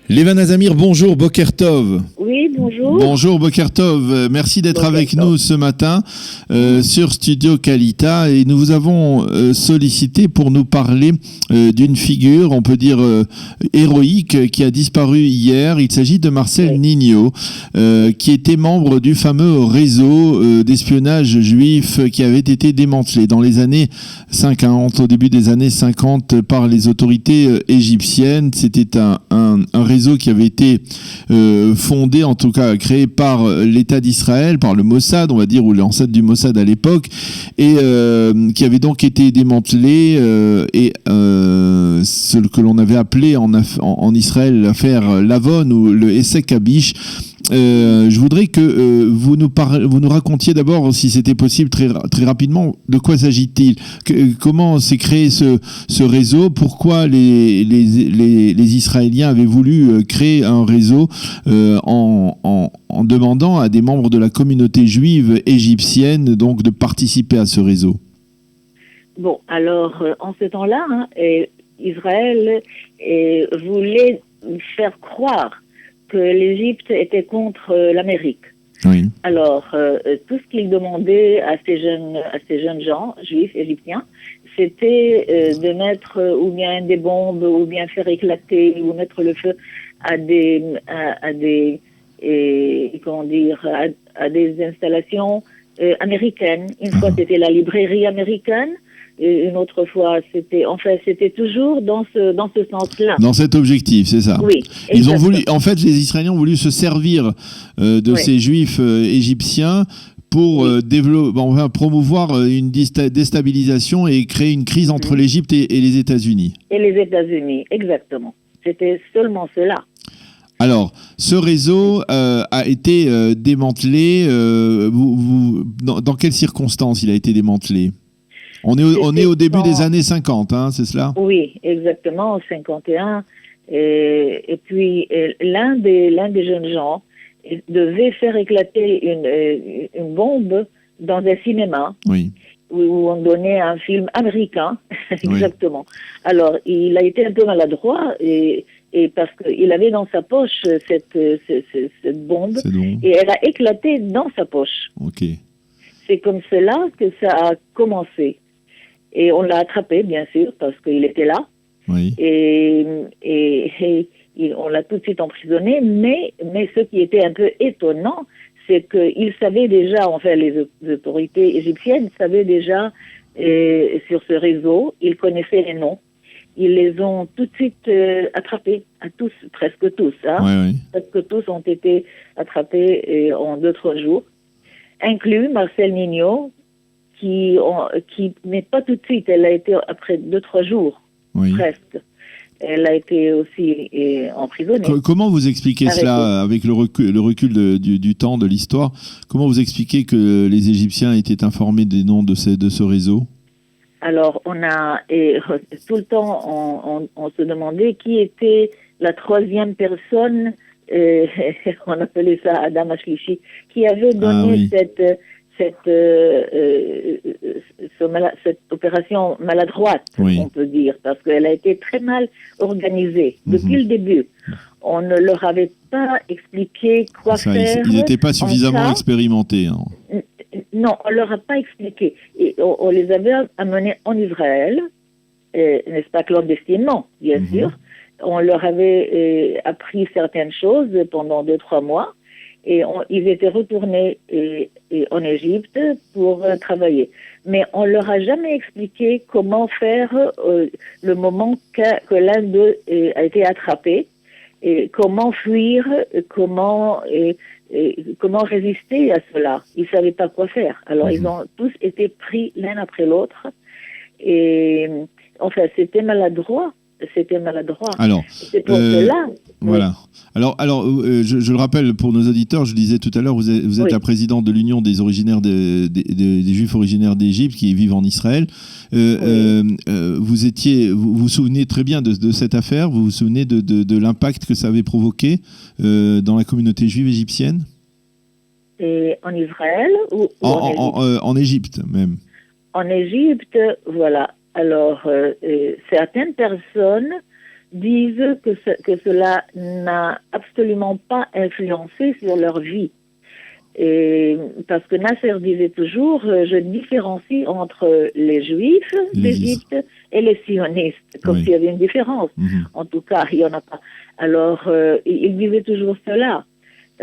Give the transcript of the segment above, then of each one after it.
Levan Azamir, bonjour, Boker Tov. Oui, bonjour. Bonjour Boker Tov, merci d'être Boker avec Tov. nous ce matin sur Studio Kalita et nous vous avons sollicité pour nous parler d'une figure, on peut dire héroïque, qui a disparu hier. Il s'agit de Marcel Nigno, qui était membre du fameux réseau d'espionnage juif qui avait été démantelé dans les années 50, au début des années 50 par les autorités égyptiennes. C'était un réseau qui avait été fondé, en tout cas créé par l'État d'Israël, par le Mossad, on va dire, ou l'ancêtre du Mossad à l'époque, et qui avait donc été démantelé, et ce que l'on avait appelé en Israël l'affaire Lavon ou le Essek Habish. Je voudrais que vous nous racontiez d'abord, si c'était possible, très rapidement, de quoi s'agit-il, comment s'est créé ce réseau, pourquoi les Israéliens avaient voulu créer un réseau en demandant à des membres de la communauté juive égyptienne donc de participer à ce réseau. Bon, alors, en ce temps-là, Israël voulait faire croire que l'Égypte était contre l'Amérique. Oui. Alors, tout ce qu'il demandait à ces jeunes gens, juifs, égyptiens, c'était de mettre ou bien des bombes, ou bien faire éclater, ou mettre le feu à des installations américaines. Une fois, c'était la librairie américaine. Une autre fois, c'était toujours dans ce sens-là. Dans cet objectif, c'est ça. Oui. Ils ont voulu, en fait, les Israéliens ont voulu se servir de ces Juifs égyptiens pour promouvoir une déstabilisation et créer une crise entre l'Égypte et les États-Unis. Et les États-Unis, exactement. C'était seulement cela. Alors, ce réseau a été démantelé. Dans quelles circonstances il a été démantelé ? On est au début des années 50, hein, c'est cela ? Oui, exactement, 51. Et puis, l'un des jeunes gens devait faire éclater une bombe dans un cinéma. Oui. Où on donnait un film américain, exactement. Oui. Alors, il a été un peu maladroit et parce qu'il avait dans sa poche cette bombe et elle a éclaté dans sa poche. Ok. C'est comme cela que ça a commencé. Et on l'a attrapé, bien sûr, parce qu'il était là. Oui. Et on l'a tout de suite emprisonné. Mais ce qui était un peu étonnant, c'est qu'ils savaient déjà, enfin les autorités égyptiennes savaient déjà sur ce réseau, ils connaissaient les noms. Ils les ont tout de suite attrapés, à tous, presque tous. Hein. Oui. Presque tous ont été attrapés en 2-3 jours, inclus Marcel Nigno, qui mais pas tout de suite, elle a été après 2-3 jours, presque. Elle a été aussi emprisonnée. Comment vous expliquez cela avec le recul du temps, de l'histoire? Comment vous expliquez que les Égyptiens étaient informés des noms de ce réseau? Alors, tout le temps, on se demandait qui était la troisième personne, on appelait ça Adam Ashlishi, qui avait donné cette opération maladroite, on peut dire, parce qu'elle a été très mal organisée depuis le début. On ne leur avait pas expliqué quoi faire. Ils n'étaient pas suffisamment expérimentés. Hein. Non, on ne leur a pas expliqué. Et on les avait amenés en Israël, n'est-ce pas, clandestinement, bien sûr. On leur avait appris certaines choses pendant 2-3 mois. Et ils étaient retournés en Égypte pour travailler. Mais on ne leur a jamais expliqué comment faire le moment que l'un d'eux a été attrapé, et comment fuir, comment résister à cela. Ils ne savaient pas quoi faire. Alors, ils ont tous été pris l'un après l'autre. Et enfin, c'était maladroit. Alors, c'est pour cela. Voilà. Alors, je le rappelle pour nos auditeurs, je le disais tout à l'heure, vous êtes la présidente de l'Union des Juifs originaires d'Égypte qui vivent en Israël. Vous vous souvenez très bien de cette affaire. Vous vous souvenez de l'impact que ça avait provoqué dans la communauté juive égyptienne? Et en Israël ou en Égypte même. En Égypte, voilà. Alors, certaines personnes disent que cela n'a absolument pas influencé sur leur vie. Et parce que Nasser disait toujours, je différencie entre les Juifs d'Égypte et les sionistes, comme s'il y avait une différence. En tout cas, il n'y en a pas. Alors, il disait toujours cela,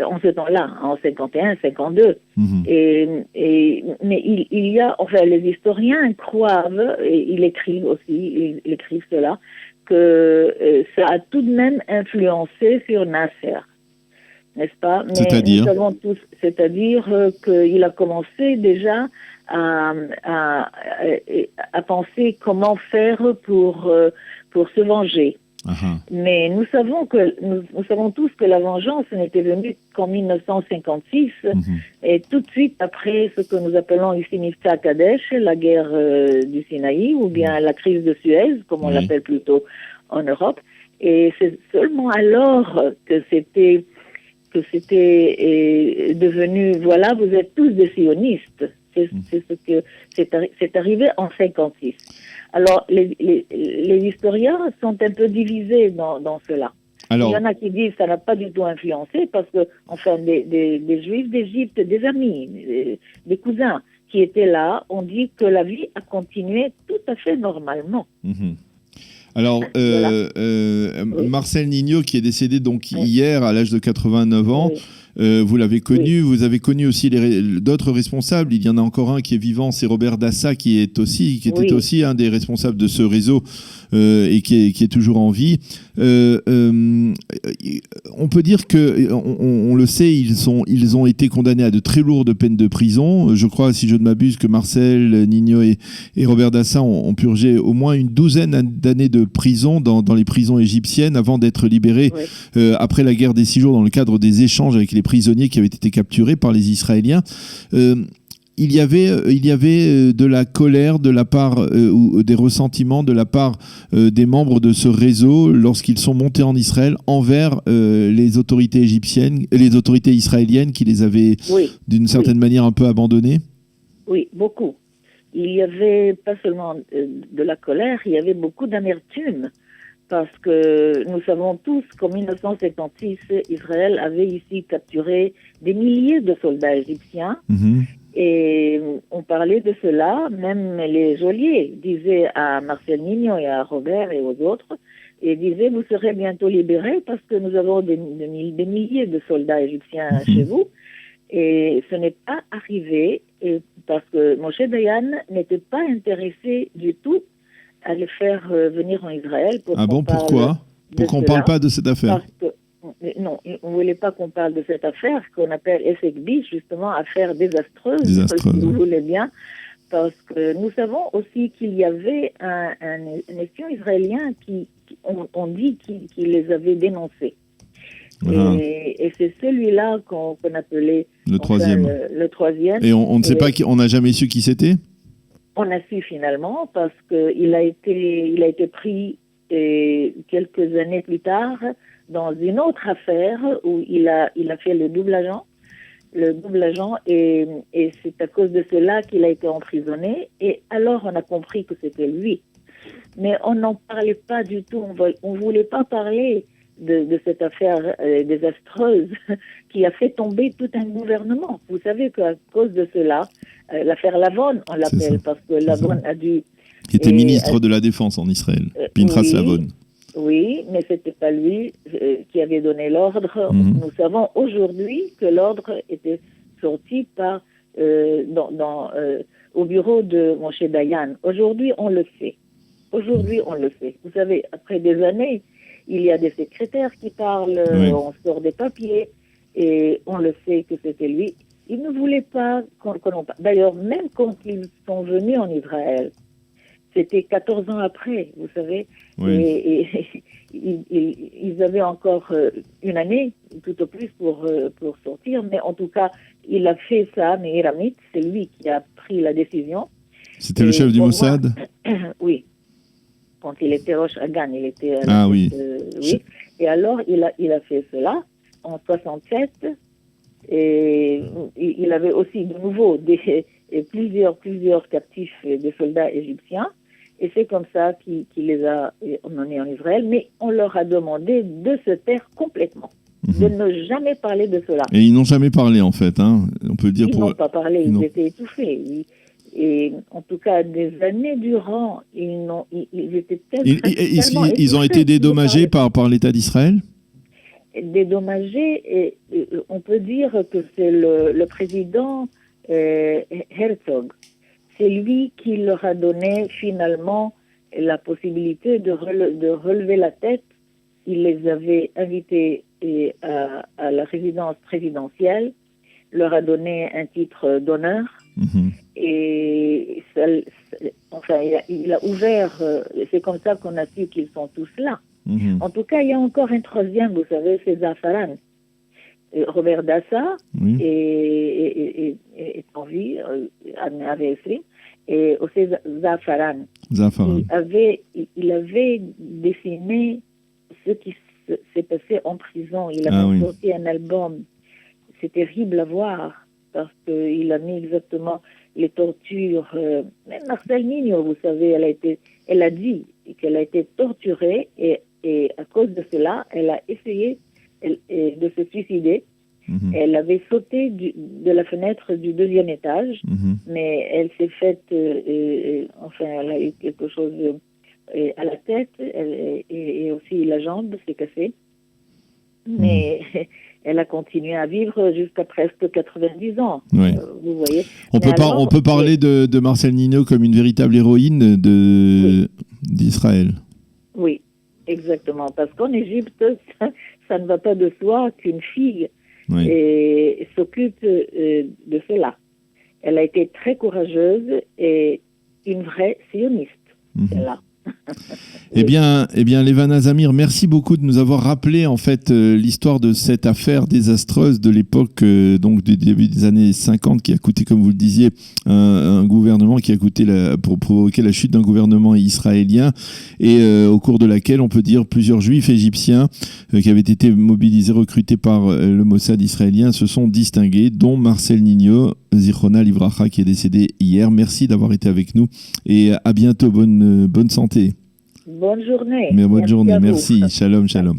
en ce temps-là, en 51, 52. Mais il y a, enfin, les historiens croient, et ils écrivent aussi, ils écrivent cela, que ça a tout de même influencé sur Nasser. N'est-ce pas? Mais c'est-à-dire, nous savons tous, c'est-à-dire qu'il a commencé déjà à penser comment faire pour se venger. Mais nous savons tous que la vengeance n'était venue qu'en 1956 et tout de suite après ce que nous appelons ici Mifta Kadesh, la guerre du Sinaï, ou bien la crise de Suez, comme on l'appelle plutôt en Europe. Et c'est seulement alors que c'était devenu, voilà, vous êtes tous des sionistes. C'est arrivé en 56. Alors, les historiens sont un peu divisés dans cela. Alors, il y en a qui disent que ça n'a pas du tout influencé parce que, enfin, des Juifs d'Égypte, des amis, des cousins qui étaient là, ont dit que la vie a continué tout à fait normalement. Alors, Marcel Nignot, qui est décédé donc hier à l'âge de 89 ans, vous l'avez connu, vous avez connu aussi d'autres responsables. Il y en a encore un qui est vivant, c'est Robert Dassa, qui était aussi un des responsables de ce réseau et qui est toujours en vie. On peut dire que, on le sait, ils ont été condamnés à de très lourdes peines de prison. Je crois, si je ne m'abuse, que Marcel Nignot et Robert Dassa ont purgé au moins une douzaine d'années de prison dans les prisons égyptiennes avant d'être libérés après la guerre des 6 jours dans le cadre des échanges avec les prisonniers qui avaient été capturés par les Israéliens. Il y avait de la colère de la part ou des ressentiments de la part des membres de ce réseau lorsqu'ils sont montés en Israël envers les autorités égyptiennes, les autorités israéliennes qui les avaient d'une certaine manière un peu abandonnés. Oui, beaucoup. Il y avait pas seulement de la colère, il y avait beaucoup d'amertume. Parce que nous savons tous qu'en 1956, Israël avait ici capturé des milliers de soldats égyptiens. Et on parlait de cela, même les geôliers disaient à Marcel Nignot et à Robert et aux autres, et disaient, vous serez bientôt libérés parce que nous avons des milliers de soldats égyptiens chez vous. Et ce n'est pas arrivé parce que Moshe Dayan n'était pas intéressé du tout à les faire venir en Israël. Pourquoi on ne parle pas de cette affaire? Non, on ne voulait pas qu'on parle de cette affaire qu'on appelle Essekbi, justement, affaire désastreuse, si vous voulez bien, parce que nous savons aussi qu'il y avait un espion israélien qui on dit qu'il les avait dénoncés. Et c'est celui-là qu'on appelait le troisième. Le troisième. Et on ne sait pas, on n'a jamais su qui c'était? On a su finalement parce qu'il a été pris quelques années plus tard dans une autre affaire où il a fait le double agent et c'est à cause de cela qu'il a été emprisonné et alors on a compris que c'était lui. Mais on n'en parlait pas du tout, on voulait pas parler de cette affaire désastreuse qui a fait tomber tout un gouvernement. Vous savez qu'à cause de cela, l'affaire Lavon, on l'appelle, parce que Lavon a dû... Qui était ministre de la Défense en Israël, Pinchas Lavon. Oui, mais c'était pas lui qui avait donné l'ordre. Nous savons aujourd'hui que l'ordre était sorti au bureau de Moshe Dayan. Aujourd'hui, on le sait. Vous savez, après des années, il y a des secrétaires qui parlent, on sort des papiers, et on le sait que c'était lui. Il ne voulait pas qu'on parle. D'ailleurs, même quand ils sont venus en Israël, c'était 14 ans après, vous savez, et ils avaient encore une année, tout au plus, pour sortir, mais en tout cas, il a fait ça, mais Meir Amit, c'est lui qui a pris la décision. C'était le chef du Mossad? Oui. Quand il était Rosh Hagan, il était... oui. Et alors, il a fait cela en 67, et il avait aussi de nouveau plusieurs captifs, des soldats égyptiens, Et c'est comme ça qu'il les a emmenés en Israël. Mais on leur a demandé de se taire complètement, de ne jamais parler de cela. Et ils n'ont jamais parlé, en fait. Hein. On peut dire ils n'ont pas parlé, ils étaient étouffés. Et en tout cas, des années durant, ils étaient tellement ils ont été dédommagés par l'État d'Israël? Dédommagés, et on peut dire que c'est le président Herzog. C'est lui qui leur a donné finalement la possibilité de relever la tête. Il les avait invités à la résidence présidentielle, leur a donné un titre d'honneur. Et enfin, il a ouvert, c'est comme ça qu'on a su qu'ils sont tous là. En tout cas, il y a encore un troisième, vous savez, c'est Zafaran. Robert Dassa est en vie, avait écrit, et aussi Zafaran. Il avait dessiné ce qui s'est passé en prison. Il a sorti un album. C'est terrible à voir, parce qu'il a mis exactement les tortures. Même Marcel Nigno, vous savez, elle a dit qu'elle a été torturée, et à cause de cela, elle a essayé de se suicider. Elle avait sauté de la fenêtre du 2e étage, mais elle s'est faite, elle a eu quelque chose à la tête, et aussi la jambe s'est cassée. Mais elle a continué à vivre jusqu'à presque 90 ans. Vous voyez. On peut parler de Marcel Nino comme une véritable héroïne d'Israël. Oui, exactement. Parce qu'en Égypte, ça ne va pas de soi qu'une fille s'occupe de cela. Elle a été très courageuse et une vraie sioniste. Celle-là. Eh bien, Levana Zamir, merci beaucoup de nous avoir rappelé en fait l'histoire de cette affaire désastreuse de l'époque, donc du début des années 50, qui a coûté, comme vous le disiez, un gouvernement qui a coûté pour provoquer la chute d'un gouvernement israélien, et au cours de laquelle on peut dire plusieurs juifs égyptiens qui avaient été mobilisés, recrutés par le Mossad israélien, se sont distingués, dont Marcel Nigno, Zichrona Livracha, qui est décédé hier. Merci d'avoir été avec nous et à bientôt. Bonne santé. Bonne journée. Bonne journée, merci. Shalom, shalom.